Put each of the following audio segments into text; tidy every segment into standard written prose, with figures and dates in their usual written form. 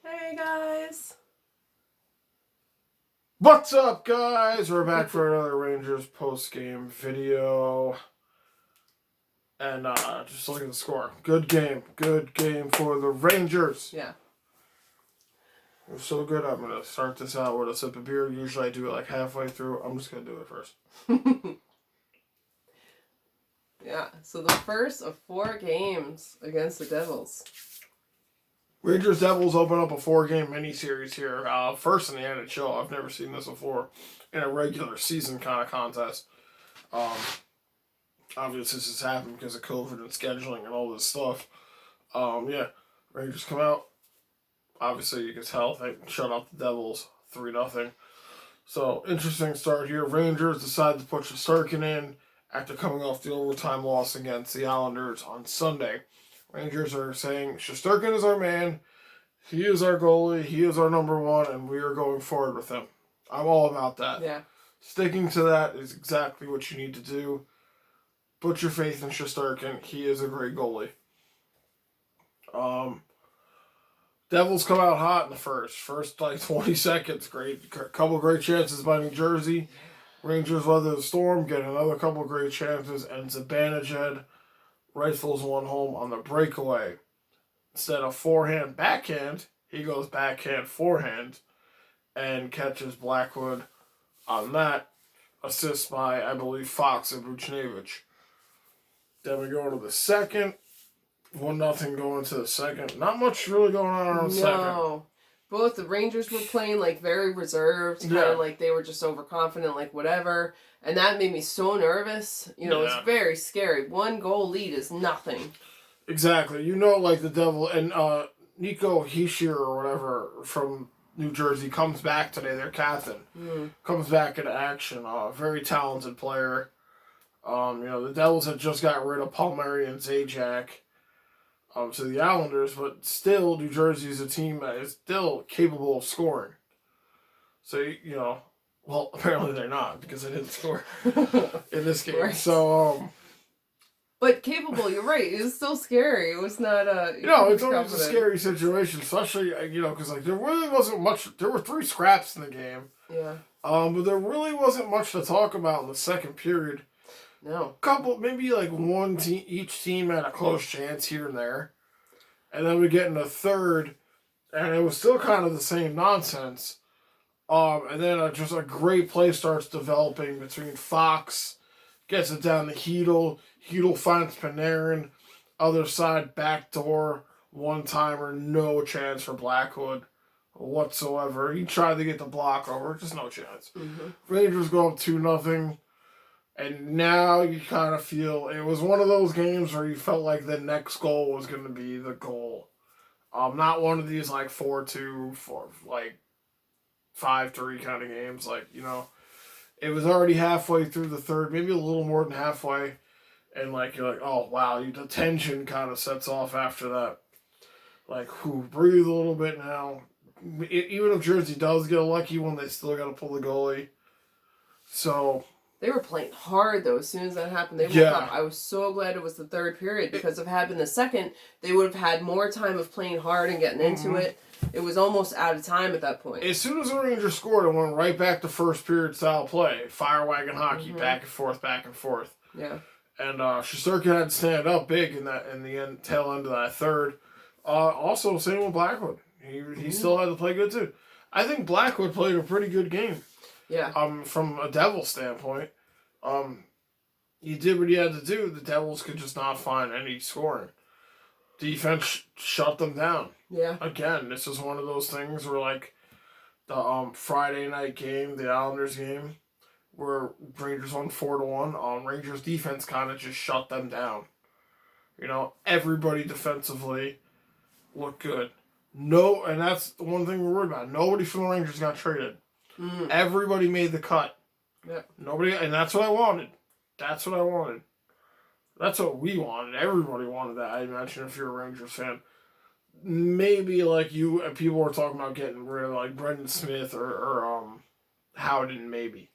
Hey guys! What's up, guys? We're back for another Rangers post-game video. And just look at the score. Good game. Good game for the Rangers. Yeah. It was so good, I'm going to start this out with a sip of beer. Usually I do it like halfway through. I'm just going to do it first. Yeah, so the first of 4 games against the Devils. Rangers Devils open up a 4-game mini-series here. First in the NHL. I've never seen this before in a regular season kind of contest. Obviously, this has happened because of COVID and scheduling and all this stuff. Yeah, Rangers come out. Obviously, you can tell they shut out the Devils 3-0. So, interesting start here. Rangers decide to put Shesterkin in after coming off the overtime loss against the Islanders on Sunday. Rangers are saying, Shesterkin is our man. He is our goalie. He is our number one, and we are going forward with him. I'm all about that. Yeah. Sticking to that is exactly what you need to do. Put your faith in Shesterkin. He is a great goalie. Devils come out hot in the first like 20 seconds. Great, couple great chances by New Jersey. Rangers weather the storm, get another couple great chances, and Zibanejad rifles one home on the breakaway. Instead of forehand backhand, he goes backhand forehand and catches Blackwood on that. Assist by, I believe, Fox and Buchnevich. Then we go to the second. 1-0 going to the second. Not much really going on the second. No. Both the Rangers were playing like very reserved, kind of like they were just overconfident, like whatever. And that made me so nervous. It's very scary. 1 goal lead is nothing. Exactly. Like the Devil and Nico Hischier or whatever from New Jersey comes back today. Their captain comes back into action. Very talented player. The Devils had just got rid of Palmieri and Zajac to the Islanders, but still, New Jersey is a team that is still capable of scoring. So, well, apparently they're not because they didn't score in this game. Right. So, but capable, you're right. It was still scary. It was not it's always a scary situation, especially, because, there really wasn't much. There were 3 scraps in the game. Yeah. But there really wasn't much to talk about in the second period. No. Maybe one team, each team had a close chance here and there. And then we get in the third, and it was still kind of the same nonsense. And then just a great play starts developing between Fox, gets it down to Hedl. Hedl finds Panarin, other side, backdoor, one-timer, no chance for Blackwood whatsoever. He tried to get the block over, just no chance. Mm-hmm. Rangers go up 2-0. And now you kind of feel it was one of those games where you felt like the next goal was going to be the goal. Not one of these 4-2, 5-3 kind of games. It was already halfway through the third, maybe a little more than halfway. And you're like, oh wow, the tension kind of sets off after that. Breathe a little bit now. Even if Jersey does get a lucky one, they still got to pull the goalie. So. They were playing hard, though, as soon as that happened. They woke up. I was so glad it was the third period, because if it had been the second, they would have had more time of playing hard and getting into it. It was almost out of time at that point. As soon as the Rangers scored, it went right back to first period style play. Fire wagon hockey, back and forth, back and forth. Yeah. And Shesterkin had to stand up big in the tail end of that third. Also, same with Blackwood. He still had to play good, too. I think Blackwood played a pretty good game. Yeah. From a Devils standpoint, he did what he had to do. The Devils could just not find any scoring. Defense shut them down. Yeah. Again, this is one of those things where the Friday night game, the Islanders game, where Rangers won 4-1. Rangers defense kind of just shut them down. Everybody defensively looked good. No, and that's the one thing we're worried about. Nobody from the Rangers got traded. Everybody made the cut. Yeah. Nobody, and that's what I wanted. That's what I wanted. That's what we wanted. Everybody wanted that. I imagine if you're a Rangers fan, maybe people were talking about getting rid of Brendan Smith or Howden, maybe.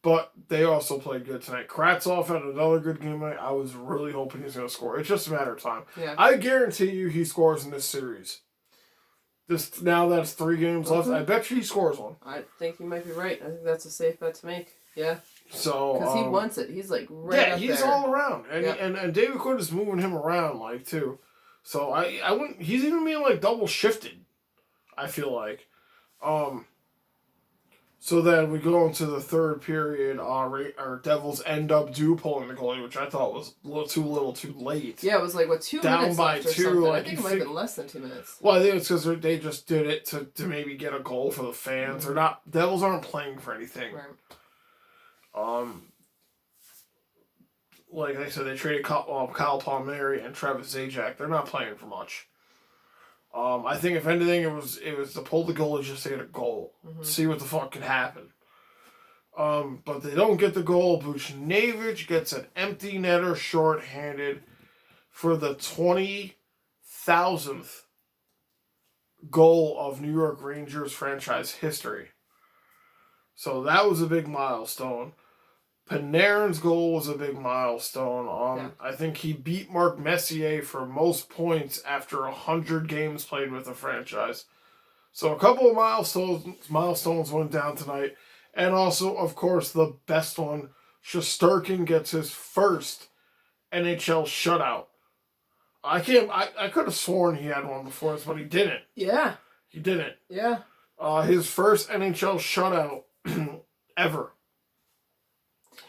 But they also played good tonight. Kravtsov had another good game tonight. I was really hoping he's going to score. It's just a matter of time. Yeah. I guarantee you he scores in this series. Now that's 3 games left. I bet you he scores one. I think you might be right. I think that's a safe bet to make. Yeah. So because he wants it. He's like right up he's there. all around, and David Quinn is moving him around like too. So I wouldn't. He's even being like double shifted. I feel like. So then we go into the third period. Our Devils end up pulling the goalie, which I thought was a little too late. Yeah, it was like, 2 down minutes by left or 2. something. Like, I think it might have been less than 2 minutes. Well, I think it's because they just did it to maybe get a goal for the fans. They're not. Devils aren't playing for anything. Right. Like I said, they traded Kyle Palmieri and Travis Zajac. They're not playing for much. I think if anything, it was to pull the goalie just to get a goal, see what the fuck could happen. But they don't get the goal. Buchnevich gets an empty netter shorthanded for the 20,000th goal of New York Rangers franchise history. So that was a big milestone. Panarin's goal was a big milestone. I think he beat Mark Messier for most points after 100 games played with the franchise. So a couple of milestones went down tonight. And also, of course, the best one, Shesterkin gets his first NHL shutout. I could have sworn he had one before this, but he didn't. Yeah. He didn't. Yeah. His first NHL shutout ever.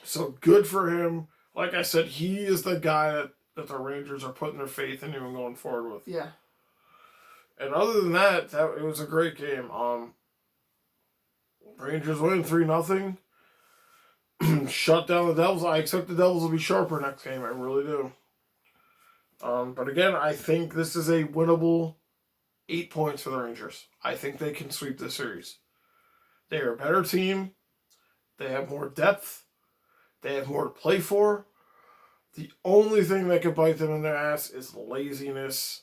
So good for him. Like I said, he is the guy that the Rangers are putting their faith in and going forward with. Yeah. And other than that, it was a great game. Rangers win 3-0. Shut down the Devils. I expect the Devils will be sharper next game. I really do. But again, I think this is a winnable 8 points for the Rangers. I think they can sweep this series. They are a better team. They have more depth. They have more to play for. The only thing that could bite them in their ass is laziness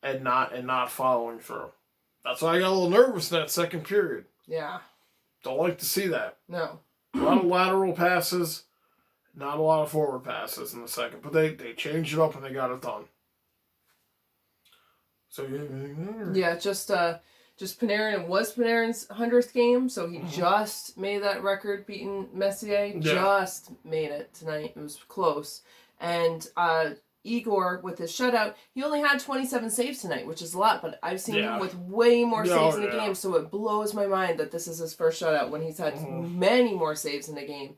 and not following through. That's why I got a little nervous in that second period. Yeah. Don't like to see that. No. A lot of lateral passes, not a lot of forward passes in the second. But they changed it up and they got it done. So you have anything there? Yeah, just Panarin. It was Panarin's 100th game, so he just made that record, beating Messier. Yeah. Just made it tonight. It was close. And Igor, with his shutout, he only had 27 saves tonight, which is a lot, but I've seen him with way more saves in the game, so it blows my mind that this is his first shutout when he's had many more saves in the game.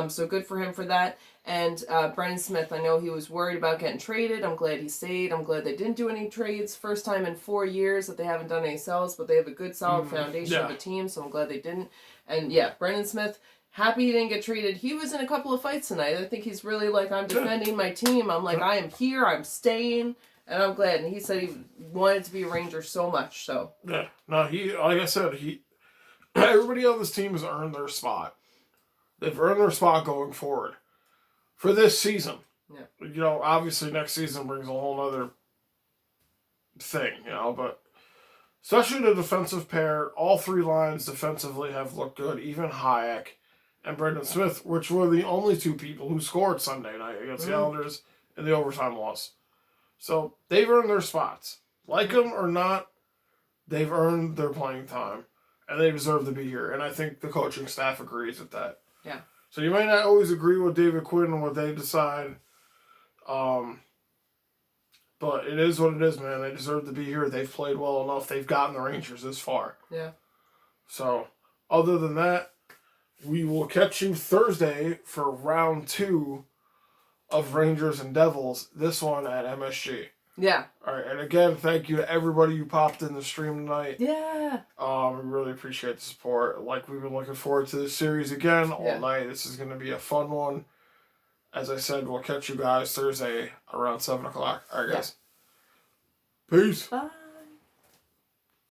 So good for him for that. And Brendan Smith, I know he was worried about getting traded. I'm glad he stayed. I'm glad they didn't do any trades. First time in 4 years that they haven't done any sells, but they have a good, solid foundation of a team, so I'm glad they didn't. And yeah, Brendan Smith, happy he didn't get traded. He was in a couple of fights tonight. I think he's really like, I'm defending my team. I'm like, I am here. I'm staying. And I'm glad. And he said he wanted to be a Ranger so much. So yeah, no, like I said, everybody on this team has earned their spot. They've earned their spot going forward for this season. Yeah, obviously next season brings a whole other thing, but. Especially the defensive pair, all 3 lines defensively have looked good. Even Hayek and Brendan Smith, which were the only 2 people who scored Sunday night against the Islanders in the overtime loss. So they've earned their spots. Like them or not, they've earned their playing time. And they deserve to be here. And I think the coaching staff agrees with that. yeah. So you might not always agree with David Quinn and what they decide. But it is what it is, man. They deserve to be here. They've played well enough. They've gotten the Rangers this far. Yeah. So, other than that, we will catch you Thursday for round 2 of Rangers and Devils. This one at MSG. Yeah. All right. And again, thank you to everybody who popped in the stream tonight. Yeah. We really appreciate the support. Like, we've been looking forward to this series again all night. This is going to be a fun one. As I said, we'll catch you guys Thursday around 7 o'clock. All right, guys. Peace. Bye.